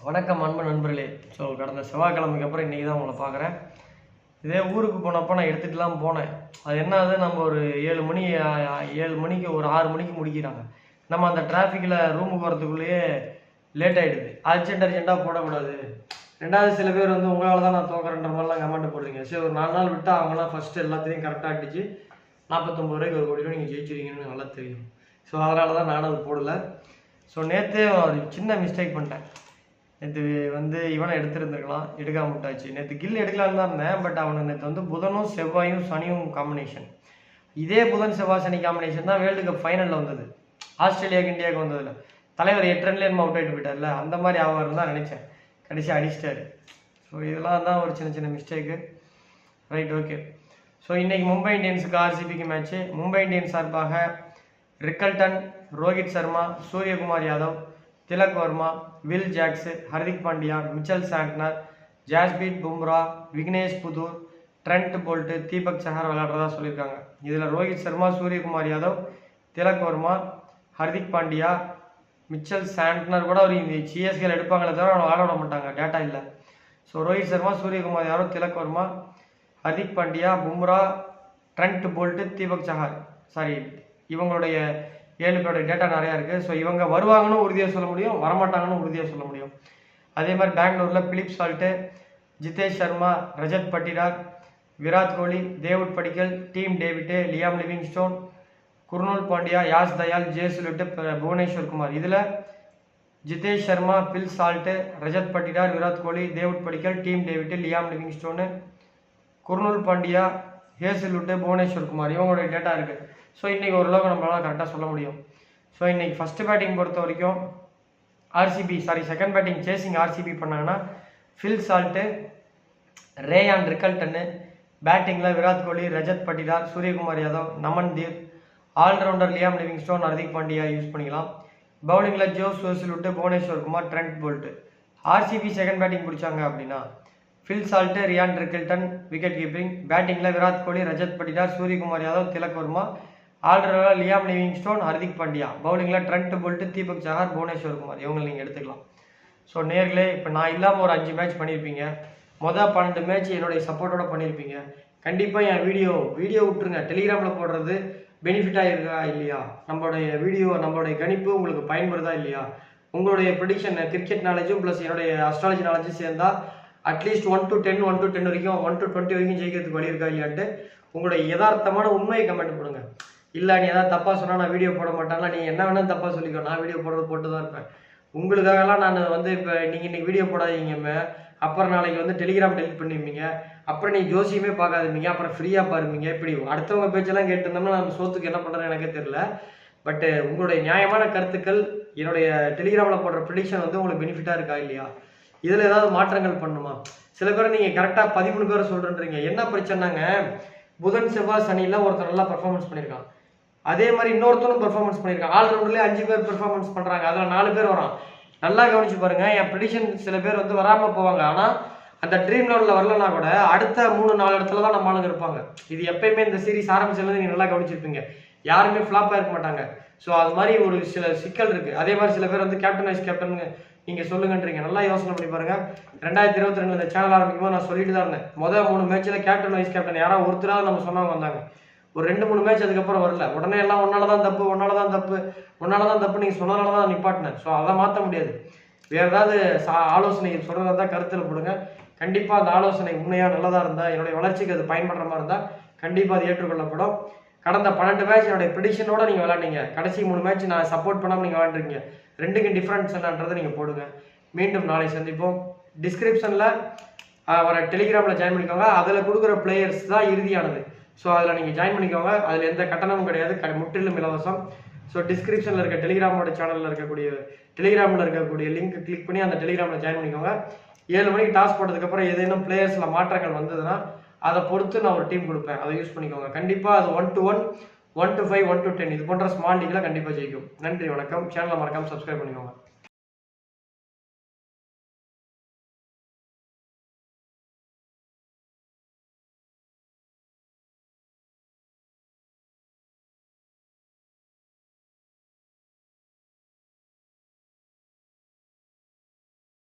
வணக்கம் அன்பு நண்பர்களே. ஸோ கடந்த செவ்வாய்க்கிழமைக்கு அப்புறம் இன்றைக்கி தான் உங்களை பார்க்குறேன். இதே ஊருக்கு போனப்போ நான் எடுத்துகிட்டுலாம் போனேன். அது என்ன ஆகுது, நம்ம ஒரு 7 மணிக்கு ஒரு 6 மணிக்கு முடிக்கிறாங்க. நம்ம அந்த டிராஃபிக்கில் ரூமுக்கு வரதுக்குள்ளேயே லேட் ஆகிடுது. அர்ஜென்ட்டாக போடக்கூடாது. ரெண்டாவது சில பேர் வந்து உங்களால் தான் நான் தோக்குறேன்ற மாதிரிலாம் கமெண்ட் போடுறீங்க. சரி, ஒரு 4 நாள் விட்டால் அவங்களாம் ஃபஸ்ட்டு எல்லாத்தையும் கரெக்டாக அடிச்சு 49 ரூபாய்க்கு ஒரு கோடி ரூபா நீங்கள் ஜெயிச்சிருக்கீங்கன்னு நல்லா தெரியும். ஸோ அதனால தான் நானும் அது போடலை. ஸோ நேற்றே ஒரு சின்ன மிஸ்டேக் பண்ணிட்டேன். நேற்று வந்து இவனை எடுத்துருந்துருக்கலாம், எடுக்காம விட்டாச்சு. நேற்று கில் எடுக்கலான்னு தான் இருந்தேன். பட் அவனுக்கு நேற்று வந்து புதனும் செவ்வாயும் சனியும் காம்பினேஷன். இதே புதன் செவ்வாய் சனி காம்பினேஷன் தான் வேர்ல்டு கப் ஃபைனலில் வந்தது, ஆஸ்திரேலியாவுக்கு இந்தியாவுக்கு வந்ததில்ல. தலைவர் 8 ரன்லேயே அவுட் ஆகிட்டு போயிட்டார்ல, அந்த மாதிரி ஆவார்னு தான் நினச்சேன். கடைசி அடிச்சிட்டாரு. ஸோ இதெல்லாம் தான் ஒரு சின்ன மிஸ்டேக்கு. Right, okay. ஸோ இன்றைக்கி மும்பை இந்தியன்ஸுக்கு ஆர்சிபிக்கு மேட்ச்சு. மும்பை இந்தியன்ஸ் சார்பாக Rickelton, Rohit Sharma, Suryakumar Yadav, Tilak Varma, Will Jacks, Hardik Pandya, Mitchell Santner, Jasprit Bumrah, Vignesh Puthur, Trent Boult, Deepak Chahar விளையாடுறதா சொல்லியிருக்காங்க. இதில் ரோஹித் சர்மா, சூரியகுமார் யாதவ், திலக் வர்மா, ஹர்திக் பாண்டியா, மிச்சல் சாண்ட்னர் கூட அவர் இந்த சிஎஸ்கேல எடுப்பாங்களே தவிர அவனை விளையாட விட மாட்டாங்க, டேட்டா இல்லை. So Rohit Sharma, Suryakumar Yadav, Tilak Varma, Hardik Pandya, Bumrah, Trent Boult, Deepak Chahar, sorry இவங்களுடைய 7 பேரோட டேட்டா நிறையா இருக்குது. ஸோ இவங்க வருவாங்கன்னு உறுதியாக சொல்ல முடியும், வரமாட்டாங்கன்னு உறுதியாக சொல்ல முடியும். அதே மாதிரி பெங்களூரில் Philip Salt, Jitesh Sharma, Rajat Patidar, Virat Kohli, Devdutt Padikkal, Tim David, Liam Livingstone, Krunal Pandya, Yash Dayal, Hazlewood, Bhuvneshwar Kumar. இதில் Jitesh Sharma, Phil Salt, Rajat Patidar, Virat Kohli, Devdutt Padikkal, Tim David, Liam Livingstone, Krunal Pandya, Hazlewood, Bhuvneshwar Kumar இவங்களுடைய டேட்டா இருக்குது. ஸோ இன்றைக்கி ஓரளவுக்கு நம்மளால் கரெக்டாக சொல்ல முடியும். ஸோ இன்றைக்கி ஃபஸ்ட்டு பேட்டிங் பொறுத்த வரைக்கும் செகண்ட் பேட்டிங் சேசிங் ஆர்சிபி பண்ணாங்கன்னா ஃபில் சால்ட்டு, ரேயான் ரிக்கல்டன்னு, பேட்டிங்கில் Virat Kohli, Rajat Patidar, Suryakumar Yadav, Naman Dhir, all rounder Liam Livingstone, Hardik Pandya use பண்ணிக்கலாம். பவுலிங்கில் Josh Hazlewood, Bhuvneshwar Kumar, Trent Boult. RCB second batting பிடிச்சாங்க அப்படின்னா Phil Salt, Ryan Rickelton wicket keeping. பேட்டிங்கில் Virat Kohli, Rajat Patidar, Suryakumar Yadav, Tilak Varma, all rounder Liam Livingstone, Hardik Pandya. பவுலிங்கில் ட்ரெண்ட் போல்ட்டு, தீபக் சஹர், புவனேஸ்வர் குமார் இவங்களை நீங்கள் எடுத்துக்கலாம். ஸோ நேர்களே, இப்போ நான் இல்லாமல் ஒரு 5 மேட்ச் பண்ணியிருப்பீங்க. மொதல் 12 மேட்ச் என்னுடைய சப்போர்ட்டோட பண்ணியிருப்பீங்க. கண்டிப்பாக என் வீடியோ விட்டுருங்க. டெலிகிராமில் போடுறது பெனிஃபிட்டாக இருக்கா இல்லையா, நம்மளுடைய கணிப்பு உங்களுக்கு பயன்படுதா இல்லையா, உங்களுடைய ப்ரெடிக்ஷன் கிரிக்கெட் நாலேஜும் ப்ளஸ் என்னுடைய அஸ்ட்ராலஜி நாலேஜும் சேர்ந்தால் அட்லீஸ்ட் 1 to 10 வரைக்கும் 1 to 20 வரைக்கும் ஜெயிக்கிறதுக்கு வழி இருக்கா இல்லையான்ட்டு உங்களுடைய யதார்த்தமான உண்மையை கமெண்ட் பண்ணுங்க. இல்லை நீ ஏதாவது தப்பாக சொன்னால் நான் வீடியோ போட மாட்டேன்னா நீ என்ன வேணாலும் தப்பாக சொல்லிக்கோ, நான் வீடியோ போட்டு தான் இருப்பேன். உங்களுக்காகலாம் நான் வந்து இப்போ நீங்கள் இன்றைக்கி வீடியோ போடாதீங்க, அப்புறம் நாளைக்கு வந்து டெலிகிராம் டெலிட் பண்ணிருப்பீங்க, அப்புறம் நீ ஜோசியுமே பார்க்காதீங்க, அப்புறம் ஃப்ரீயாக பாருவீங்க. இப்படி அடுத்தவங்க பேச்செல்லாம் கேட்டிருந்தோம்னா நம்ம சோத்துக்கு என்ன பண்ணுறேன்னு எனக்கே தெரியல. பட்டு உங்களுடைய நியாயமான கருத்துக்கள் என்னுடைய டெலிகிராமில் போடுற ப்ரெடிக்ஷன் வந்து உங்களுக்கு பெனிஃபிட்டாக இருக்கா இல்லையா, இதில் ஏதாவது மாற்றங்கள் பண்ணணுமா? சில பேர் நீங்கள் கரெக்டாக 13 பேரை சொல்கிறேன்றீங்க. என்ன பிரச்சனைங்க, புதன் செவ்வாய் சனியில் ஒருத்தர் நல்லா பர்ஃபார்மன்ஸ் பண்ணியிருக்கான், அதே மாதிரி இன்னொருத்தரும் பெர்ஃபார்மன்ஸ் பண்ணியிருக்காங்க. ஆல்ரவுண்டர்லேயே 5 பேர் பெர்ஃபார்மன்ஸ் பண்ணுறாங்க, அதில் 4 பேர் வரான். நல்லா கவனிச்சு பாருங்கள். என் ப்ரெடிக்ஷன் சில பேர் வந்து வராமல் போவாங்க, ஆனால் அந்த ட்ரீம் லெவலில் வரலன்னா கூட அடுத்த 3-4 இடத்துல தான் நம்ம ஆளுங்க இருப்பாங்க. இது எப்பயுமே இந்த சீரிஸ் ஆரம்பிச்சதுலேருந்து நீங்கள் நல்லா கவனிச்சிருப்பீங்க, யாருமே ஃப்ளாப்பாக இருக்க மாட்டாங்க. ஸோ அது மாதிரி ஒரு சில சிக்கல் இருக்குது. அதே மாதிரி சில பேர் வந்து கேப்டன் வைஸ் கேப்டன் நீங்கள் சொல்லுங்கன்றீங்க. நல்லா யோசனை பண்ணி பாருங்கள். 2022 இந்த சேனல் ஆரம்பிக்கும் போது நான் சொல்லிட்டு தான் இருந்தேன், மொதல் 3 மேட்ச்சில் கேப்டன் வைஸ் கேப்டன் யாராவது ஒருத்தராவது நம்ம சொன்னவங்க வந்தாங்க. ஒரு 2-3 மேட்ச் அதுக்கப்புறம் வரல. உடனே எல்லாம் உன்னால தான் தப்பு நீங்கள் சொன்னதால தான் நிப்பாட்டினேன். ஸோ அதை மாற்ற முடியாது. வேறு ஏதாவது ஆலோசனை சொல்கிறதா தான் கருத்தில் போடுங்க. கண்டிப்பாக அந்த ஆலோசனை உண்மையாக நல்லதாக இருந்தால், என்னுடைய வளர்ச்சிக்கு அது பயன்படுற மாதிரி இருந்தால் கண்டிப்பாக அது ஏற்றுக்கொள்ளப்படும். கடந்த 12 மேட்ச் என்னுடைய ப்ரெடிக்ஷனோட நீங்கள் விளையாண்டீங்க, கடைசி 3 மேட்ச் நான் சப்போர்ட் பண்ணாமல் நீங்கள் விளையாண்டுருக்கீங்க. 2க்கும் டிஃப்ரென்ஸ் என்னன்றதை நீங்கள் போடுங்க. மீண்டும் நாளை சந்திப்போம். டிஸ்கிரிப்ஷனில் வர டெலிகிராமில் ஜாயின் பண்ணிக்கோங்க. அதில் கொடுக்குற பிளேயர்ஸ் தான் இறுதியானது. ஸோ அதில் நீங்கள் ஜாயின் பண்ணிக்கோங்க. அதில் எந்த கட்டணமும் கிடையாது, முற்றிலும் இலவசம். ஸோ டிஸ்கிரிப்ஷனில் இருக்க டெலிகிராமோட சேனலில் டெலிகிராமில் இருக்கக்கூடிய லிங்க் கிளிக் பண்ணி அந்த டெலிகிராமில் ஜாயின் பண்ணிக்கோங்க. 7 மணிக்கு டாஸ் போட்டதுக்கப்புறம் ஏதேனும் பிளேயர்ஸில் மாற்றங்கள் வந்ததுன்னா அதை பொறுத்து நான் ஒரு டீம் கொடுப்பேன், அதை யூஸ் பண்ணிக்கோங்க. கண்டிப்பாக அது 1 to 1, 1 to 5, 1 to 10 இது போன்ற ஸ்மால் லீக்கில் கண்டிப்பாக ஜெயிக்கும். நன்றி, வணக்கம். சேனலை மறக்காமல் சப்ஸ்கிரைப் பண்ணிக்கோங்க.